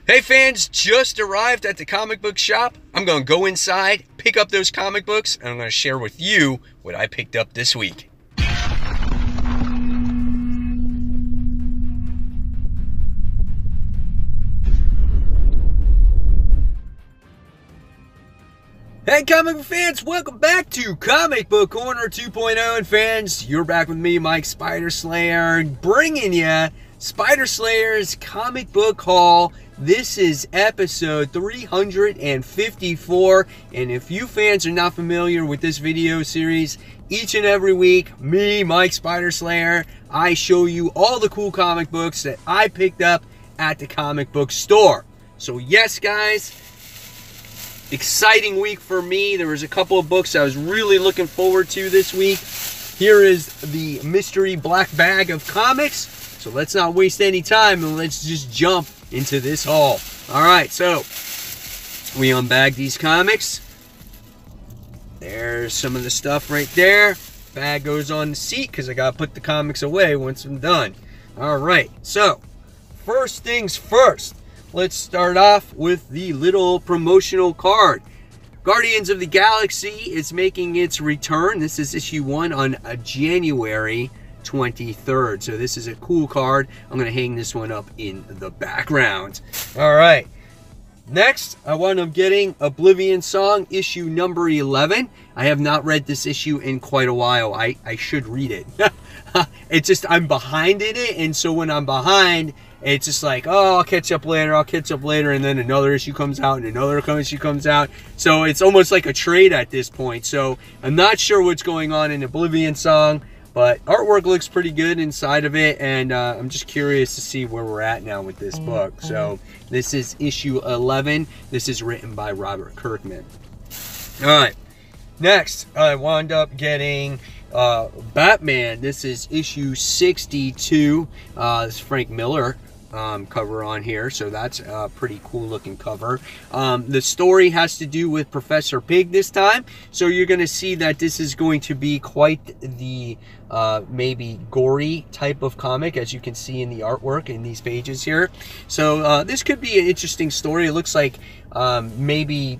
Hey fans, just arrived at the comic book shop. I'm going to go inside, pick up those comic books, and I'm going to share with you what I picked up this week. Hey comic book fans, welcome back to Comic Book Corner 2.0. And fans, you're back with me, Mike Spider Slayer, bringing you Spider Slayer's comic book haul. This is episode 354, and if you fans are not familiar with this video series, each and every week, me, Mike Spider Slayer, I show you all the cool comic books that I picked up at the comic book store. So yes, guys, exciting week for me. There was a couple of books I was really looking forward to this week. Here is the mystery black bag of comics. So let's not waste any time and let's just jump into this haul. Alright, so we unbag these comics. There's some of the stuff right there. Bag goes on the seat because I gotta put the comics away once I'm done. Alright, so first things first. Let's start off with the little promotional card. Guardians of the Galaxy is making its return. This is issue 1 on January 23rd. So this is a cool card. I'm going to hang this one up in the background. All right. Next, I wound up getting Oblivion Song, issue number 11. I have not read this issue in quite a while. I should read it. It's just I'm behind in it, and so when I'm behind, it's just like, oh, I'll catch up later, and then another issue comes out, and another issue comes out. So it's almost like a trade at this point. So I'm not sure what's going on in Oblivion Song, but artwork looks pretty good inside of it, and I'm just curious to see where we're at now with this book. So this is issue 11. This is written by Robert Kirkman. All right. Next, I wound up getting Batman. This is issue 62. This is Frank Miller cover on here, so that's a pretty cool looking cover. The story has to do with Professor Pig this time, so you're going to see that this is going to be quite the maybe gory type of comic, as you can see in the artwork in these pages here. So this could be an interesting story. It looks like maybe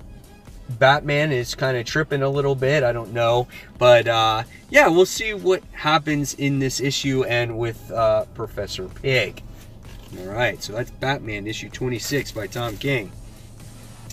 Batman is kind of tripping a little bit. I don't know, but yeah, we'll see what happens in this issue and with Professor Pig. All right, so that's Batman issue 26 by Tom King.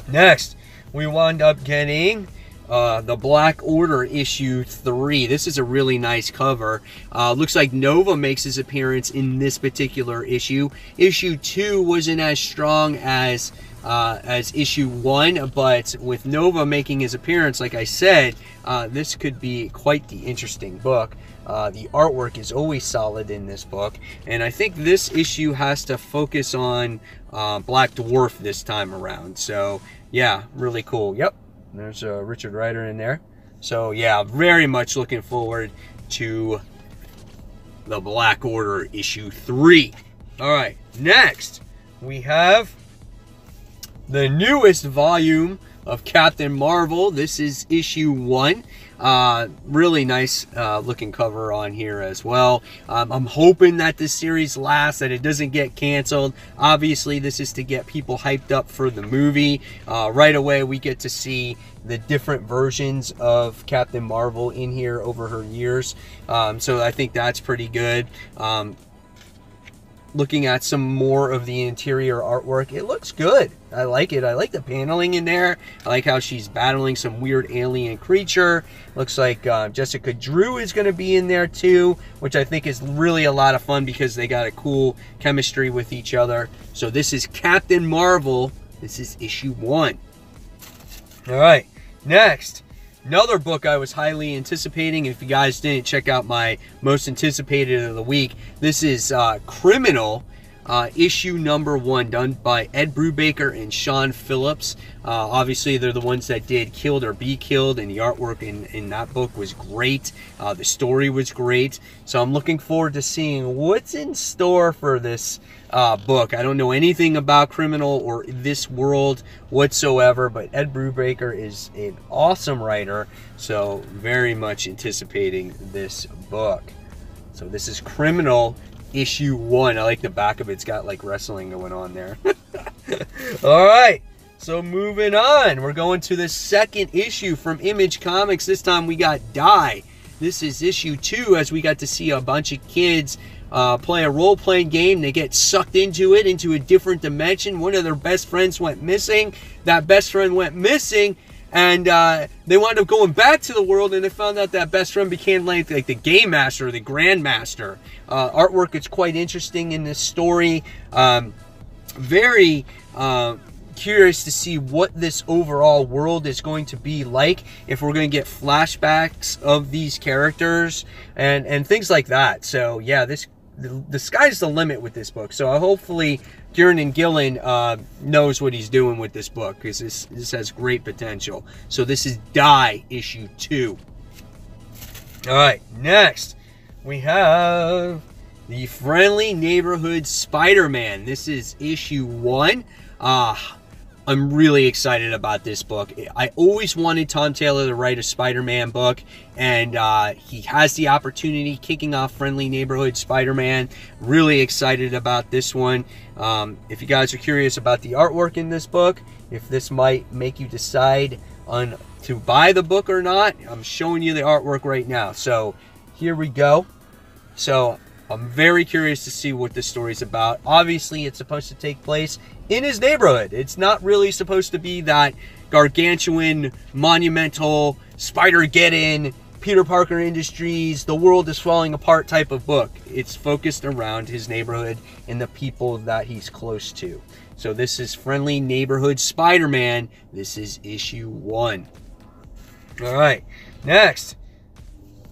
Next, we wound up getting the Black Order issue 3. This is a really nice cover. Looks like Nova makes his appearance in this particular issue. Issue 2 wasn't as strong as issue 1, but with Nova making his appearance, like I said, this could be quite the interesting book. The artwork is always solid in this book, and I think this issue has to focus on Black Dwarf this time around. So yeah, really cool. Yep, there's Richard Rider in there. So yeah, very much looking forward to the Black Order issue 3. All right, next we have the newest volume of Captain Marvel. This is issue 1. Really nice looking cover on here as well. I'm hoping that this series lasts, that it doesn't get canceled. Obviously, this is to get people hyped up for the movie. Right away, we get to see the different versions of Captain Marvel in here over her years. So I think that's pretty good. Looking at some more of the interior artwork, it looks good. I like it. I like the paneling in there. I like how she's battling some weird alien creature. Looks like Jessica Drew is going to be in there too, which I think is really a lot of fun because they got a cool chemistry with each other. So this is Captain Marvel. This is issue 1. All right, next. Another book I was highly anticipating. If you guys didn't check out my most anticipated of the week, this is Criminal, issue number 1, done by Ed Brubaker and Sean Phillips. Obviously, they're the ones that did Killed or Be Killed, and the artwork in that book was great. The story was great. So I'm looking forward to seeing what's in store for this book. I don't know anything about Criminal or this world whatsoever, but Ed Brubaker is an awesome writer, so very much anticipating this book. So this is Criminal issue 1. I like the back of it. It's got like wrestling going on there. All right. So moving on, we're going to the second issue from Image Comics. This time we got Die. This is issue 2, as we got to see a bunch of kids play a role-playing game. They get sucked into it, into a different dimension. One of their best friends went missing. That best friend went missing, and they wound up going back to the world, and they found out that best friend became like the game master, the grandmaster. Artwork is quite interesting in this story. Very curious to see what this overall world is going to be like, if we're going to get flashbacks of these characters and things like that. So yeah, the sky's the limit with this book. So hopefully Kieran Gillen knows what he's doing with this book, because this has great potential. So this is Die issue 2. All right, next we have the Friendly Neighborhood Spider-Man. This is issue 1. I'm really excited about this book. I always wanted Tom Taylor to write a Spider-Man book, and he has the opportunity, kicking off Friendly Neighborhood Spider-Man. Really excited about this one. If you guys are curious about the artwork in this book, if this might make you decide on to buy the book or not, I'm showing you the artwork right now. So here we go. So I'm very curious to see what this story's about. Obviously, it's supposed to take place in his neighborhood. It's not really supposed to be that gargantuan, monumental, Spider-Geddon, Peter Parker Industries, the world is falling apart type of book. It's focused around his neighborhood and the people that he's close to. So this is Friendly Neighborhood Spider-Man. This is issue 1. All right, next.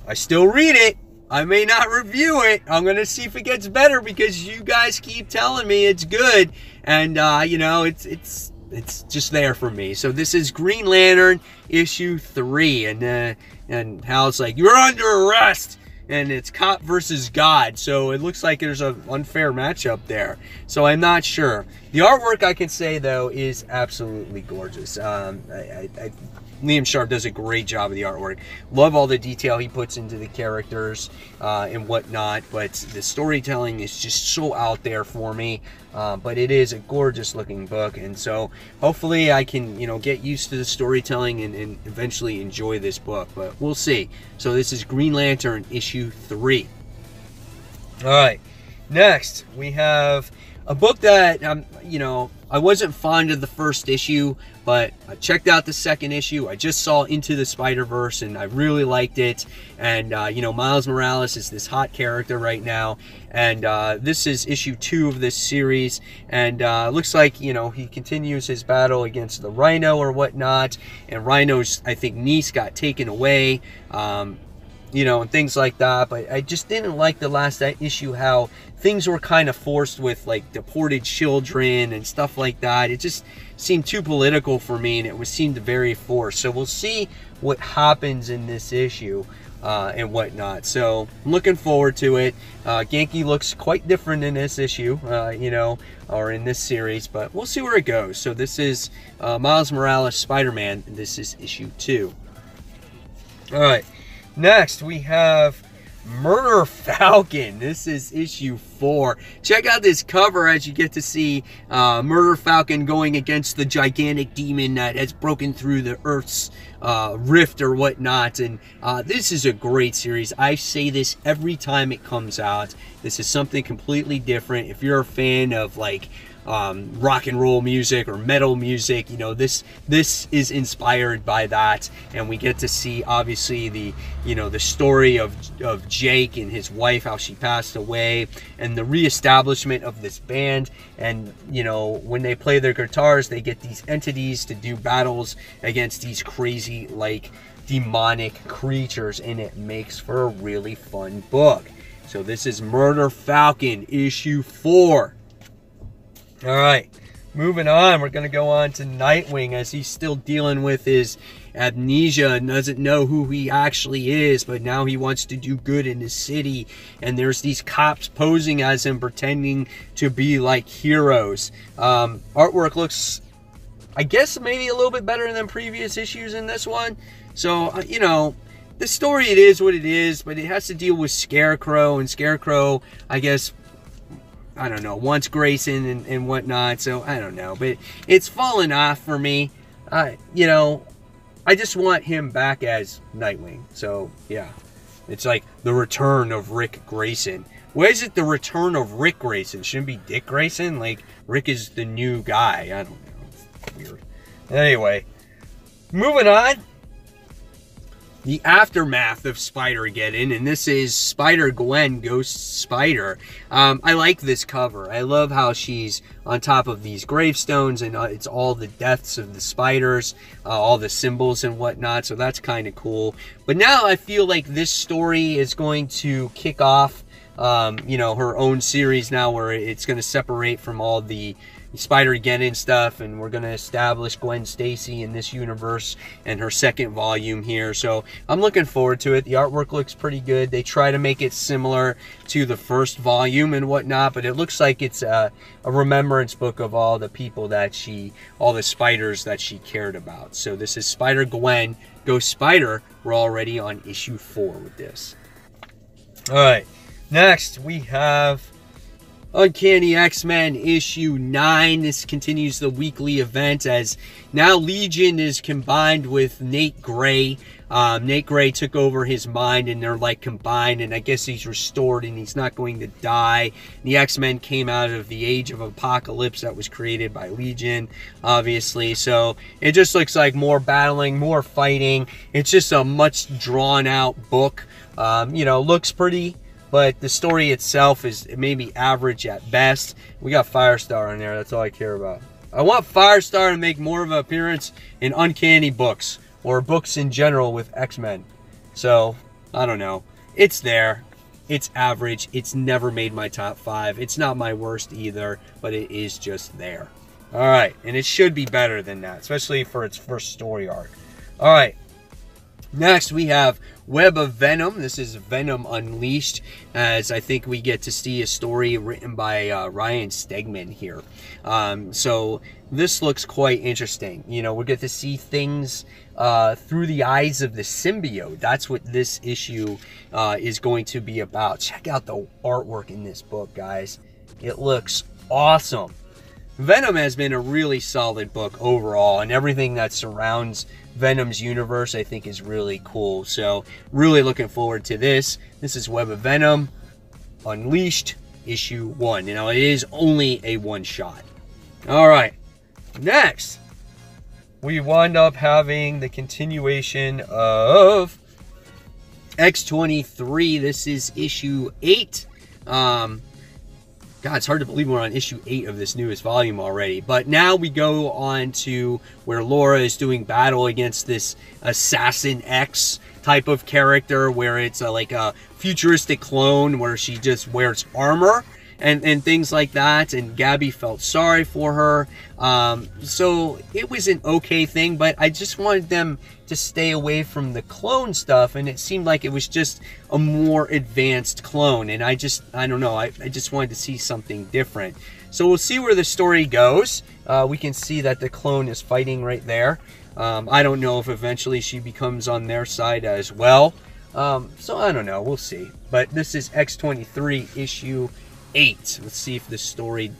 I still read it. I may not review it. I'm going to see if it gets better, because you guys keep telling me it's good. And, you know, it's just there for me. So this is Green Lantern issue 3. And Hal's like, you're under arrest. And it's cop versus God. So it looks like there's an unfair matchup there. So I'm not sure. The artwork, I can say, though, is absolutely gorgeous. Liam Sharp does a great job of the artwork. Love all the detail he puts into the characters and whatnot, but the storytelling is just so out there for me. But it is a gorgeous looking book, and so hopefully I can, you know, get used to the storytelling and eventually enjoy this book, but we'll see. So this is Green Lantern issue 3. All right, next we have a book that, you know, I wasn't fond of the first issue, but I checked out the second issue. I just saw Into the Spider-Verse, and I really liked it. And, you know, Miles Morales is this hot character right now. And this is issue 2 of this series. And looks like, you know, he continues his battle against the Rhino or whatnot. And Rhino's, I think, niece got taken away. You know, and things like that. But I just didn't like the last issue, how things were kind of forced with, like, deported children and stuff like that. It just seemed too political for me, and it seemed very forced. So we'll see what happens in this issue and whatnot. So I'm looking forward to it. Genki looks quite different in this issue, you know, or in this series, but we'll see where it goes. So this is Miles Morales Spider-Man. This is issue 2. All right. Next, we have Murder Falcon. This is issue 4. Check out this cover as you get to see Murder Falcon going against the gigantic demon that has broken through the Earth's rift or whatnot. And this is a great series. I say this every time it comes out. This is something completely different. If you're a fan of, like, rock and roll music or metal music, you know, this is inspired by that, and we get to see, obviously, the, you know, the story of Jake and his wife, how she passed away, and the reestablishment of this band. And, you know, when they play their guitars, they get these entities to do battles against these crazy, like, demonic creatures, and it makes for a really fun book. So this is Murder Falcon issue 4. All right, moving on, we're going to go on to Nightwing, as he's still dealing with his amnesia and doesn't know who he actually is, but now he wants to do good in his city, and there's these cops posing as him, pretending to be like heroes. Artwork looks, I guess, maybe a little bit better than previous issues in this one. So, you know, the story, it is what it is, but it has to deal with Scarecrow, and Scarecrow, I guess, I don't know, wants Grayson and whatnot. So I don't know, but it's fallen off for me. You know, I just want him back as Nightwing. So yeah, it's like the return of Rick Grayson. Why is it the return of Rick Grayson? Shouldn't it be Dick Grayson? Like, Rick is the new guy. I don't know. It's weird. Anyway, moving on. The aftermath of Spider-Geddon, and this is Spider-Gwen Ghost Spider. I like this cover. I love how she's on top of these gravestones, and it's all the deaths of the spiders, all the symbols and whatnot, so that's kind of cool. But now I feel like this story is going to kick off you know, her own series now, where it's going to separate from all the Spider-Geddon stuff, and we're going to establish Gwen Stacy in this universe and her second volume here. So I'm looking forward to it. The artwork looks pretty good. They try to make it similar to the first volume and whatnot, but it looks like it's a remembrance book of all the people that all the spiders that she cared about. So this is Spider-Gwen Ghost Spider. We're already on issue 4 with this. All right. Next, we have Uncanny X-Men issue 9. This continues the weekly event as now Legion is combined with Nate Gray. Nate Gray took over his mind, and they're like combined, and I guess he's restored and he's not going to die. The X-Men came out of the Age of Apocalypse that was created by Legion, obviously. So it just looks like more battling, more fighting. It's just a much drawn out book. You know, looks pretty, but the story itself is maybe average at best. We got Firestar in there. That's all I care about. I want Firestar to make more of an appearance in Uncanny books, or books in general with X-Men. So, I don't know. It's there. It's average. It's never made my top 5. It's not my worst either, but it is just there. Alright, and it should be better than that, especially for its first story arc. Alright. Next, we have Web of Venom. This is Venom Unleashed, as I think we get to see a story written by Ryan Stegman here. So this looks quite interesting. You know, we get to see things through the eyes of the symbiote. That's what this issue is going to be about. Check out the artwork in this book, guys. It looks awesome. Venom has been a really solid book overall, and everything that surrounds Venom's universe I think is really cool. So really looking forward to this. This is Web of Venom Unleashed issue 1. You know, it is only a one-shot. Alright, next we wind up having the continuation of X-23. This is issue 8. God, it's hard to believe we're on issue 8 of this newest volume already. But now we go on to where Laura is doing battle against this Assassin X type of character, where it's like a futuristic clone where she just wears armor and things like that, and Gabby felt sorry for her. So it was an okay thing, but I just wanted them to stay away from the clone stuff, and it seemed like it was just a more advanced clone, and I don't know, I just wanted to see something different. So we'll see where the story goes. We can see that the clone is fighting right there. I don't know if eventually she becomes on their side as well. So I don't know, we'll see. But this is X-23 issue 8. Let's see if this story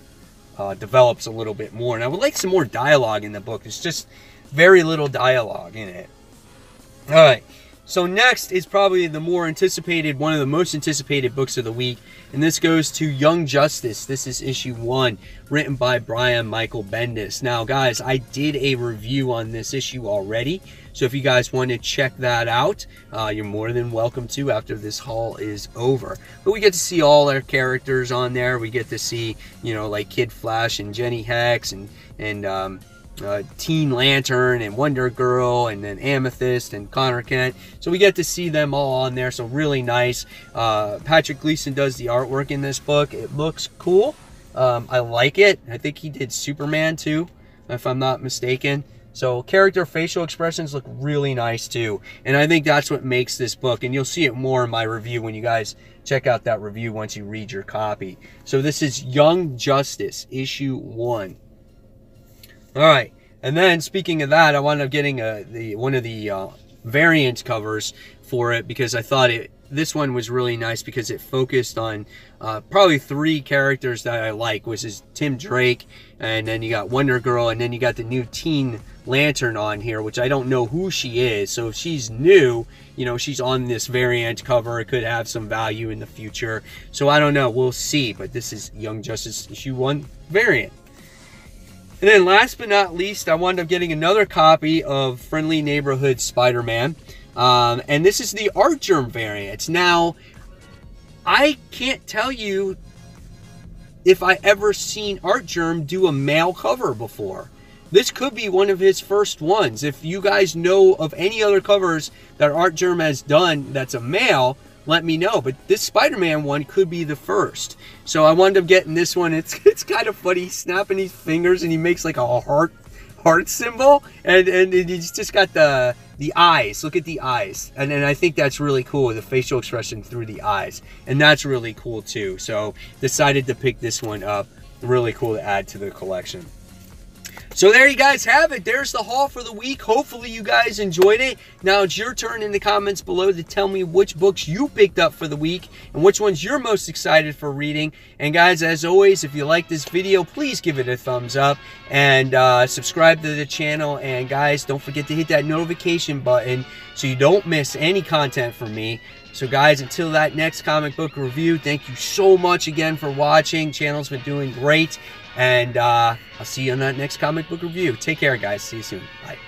develops a little bit more. And I would like some more dialogue in the book. There's just very little dialogue in it. Alright, so next is probably the more anticipated, one of the most anticipated books of the week, and this goes to Young Justice. This is issue 1, written by Brian Michael Bendis. Now guys, I did a review on this issue already, so if you guys want to check that out, you're more than welcome to after this haul is over. But we get to see all our characters on there. We get to see, you know, like Kid Flash and Jenny Hex and Teen Lantern and Wonder Girl, and then Amethyst and Connor Kent. So we get to see them all on there, so really nice. Patrick Gleason does the artwork in this book. It looks cool. I like it. I think he did Superman too, if I'm not mistaken. So character facial expressions look really nice too, and I think that's what makes this book, and you'll see it more in my review when you guys check out that review once you read your copy. So this is Young Justice issue 1. Alright, and then speaking of that, I wound up getting one of the variant covers for it, because I thought this one was really nice because it focused on probably 3 characters that I like, which is Tim Drake, and then you got Wonder Girl, and then you got the new Teen Lantern on here, which I don't know who she is. So if she's new, you know, she's on this variant cover, it could have some value in the future. So I don't know, we'll see. But this is Young Justice issue 1 variant. And then last but not least, I wound up getting another copy of Friendly Neighborhood Spider-Man. And this is the Artgerm variant. Now, I can't tell you if I ever seen Artgerm do a male cover before. This could be one of his first ones. If you guys know of any other covers that Artgerm has done that's a male, let me know. But this Spider-Man one could be the first. So I wound up getting this one. It's kind of funny. He's snapping his fingers and he makes like a heart symbol, and he's just got the eyes. Look at the eyes, and I think that's really cool, the facial expression through the eyes, and that's really cool too. So decided to pick this one up. Really cool to add to the collection. So there you guys have it. There's the haul for the week. Hopefully you guys enjoyed it. Now it's your turn in the comments below to tell me which books you picked up for the week and which ones you're most excited for reading. And guys, as always, if you like this video, please give it a thumbs up and subscribe to the channel. And guys, don't forget to hit that notification button so you don't miss any content from me. So guys, until that next comic book review, thank you so much again for watching. Channel's been doing great. And I'll see you on that next comic book review. Take care, guys. See you soon. Bye.